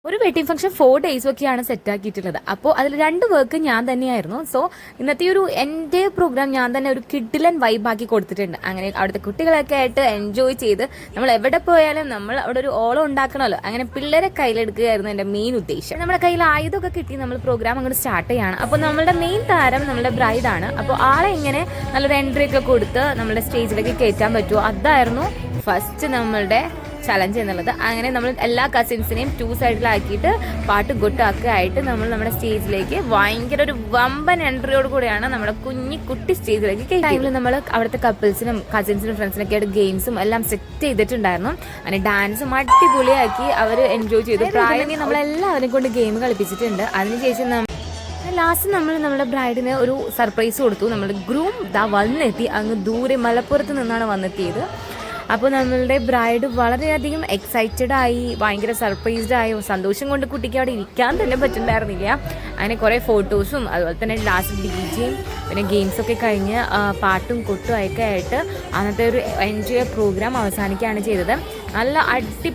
ഒരു wedding function 4 days ഒക്കെയാണ് set ആക്കിയിട്ടുള്ളത്. അപ്പോൾ അതിൽ 2 വർക്ക് ഞാൻ തന്നെയായിരുന്നു. സോ ഇന്നത്തെ ഒരു എൻ്റെ പ്രോഗ്രാം ഞാൻ തന്നെ ഒരു കിഡിലൻ വൈബാക്കി കൊടുത്തിട്ടുണ്ട്. അങ്ങനെ അവിടുത്തെ കുട്ടികളൊക്കെ ആയിട്ട് എൻജോയ് ചെയ്ത് നമ്മൾ എവിടെ പോയാലും നമ്മൾ അവിടെ ഒരു ഓളം ഉണ്ടാക്കണമല്ലോ. അങ്ങനെ പിള്ളേരെ കയ്യിലെടുക്കുകയായിരുന്നു എൻ്റെ മെയിൻ ഉദ്ദേശം. നമ്മുടെ കയ്യിൽ ആയുധമൊക്കെ കിട്ടി നമ്മൾ പ്രോഗ്രാം അങ്ങോട്ട് സ്റ്റാർട്ട് ചെയ്യാണ്. അപ്പോൾ നമ്മളുടെ മെയിൻ താരം നമ്മുടെ ബ്രൈഡാണ്. അപ്പോൾ ആളെ ഇങ്ങനെ നല്ലൊരു എൻട്രി ഒക്കെ കൊടുത്ത് നമ്മുടെ സ്റ്റേജിലേക്ക് കയറ്റാൻ പറ്റുമോ, അതായിരുന്നു ഫസ്റ്റ് നമ്മളുടെ ചലഞ്ച് എന്നുള്ളത്. അങ്ങനെ നമ്മൾ എല്ലാ കസിൻസിനെയും 2 സൈഡിലാക്കിയിട്ട് പാട്ട് കൊട്ടാക്കുക ആയിട്ട് നമ്മൾ നമ്മുടെ സ്റ്റേജിലേക്ക് ഭയങ്കര ഒരു വമ്പൻ എൻട്രിയോട് കൂടിയാണ് നമ്മുടെ കുട്ടി സ്റ്റേജിലേക്ക് ടൈമിൽ നമ്മൾ അവിടുത്തെ കപ്പിൾസിനും കസിൻസിനും ഫ്രണ്ട്സിനൊക്കെ ആയിട്ട് ഗെയിംസും എല്ലാം സെറ്റ് ചെയ്തിട്ടുണ്ടായിരുന്നു. അങ്ങനെ ഡാൻസും അടിപൊളിയാക്കി അവർ എൻജോയ് ചെയ്തു. പ്രായം നമ്മളെല്ലാവരും കൊണ്ട് ഗെയിം കളിപ്പിച്ചിട്ടുണ്ട്. അതിനുശേഷം ലാസ്റ്റ് നമ്മൾ നമ്മുടെ ബ്രൈഡിന് ഒരു സർപ്രൈസ് കൊടുത്തു. നമ്മുടെ ഗ്രൂം വന്നെത്തി, അങ്ങ് ദൂരെ മലപ്പുറത്ത് നിന്നാണ് വന്നെത്തിയത്. അപ്പോൾ നമ്മളുടെ ബ്രൈഡ് വളരെയധികം എക്സൈറ്റഡ് ആയി, ഭയങ്കര സർപ്രൈസ്ഡ് ആയി. സന്തോഷം കൊണ്ട് കുട്ടിക്ക് അവിടെ ഇരിക്കാൻ തന്നെ പറ്റുന്നുണ്ടായിരുന്നില്ല. അങ്ങനെ കുറേ ഫോട്ടോസും അതുപോലെ തന്നെ ലാസ്റ്റ് DJയും പിന്നെ ഗെയിംസൊക്കെ കഴിഞ്ഞ് പാട്ടും കൊട്ടും ഒക്കെ ആയിട്ട് അന്നത്തെ ഒരു എൻജോയ് പ്രോഗ്രാം അവസാനിക്കുകയാണ് ചെയ്തത്. നല്ല അടിപൊളി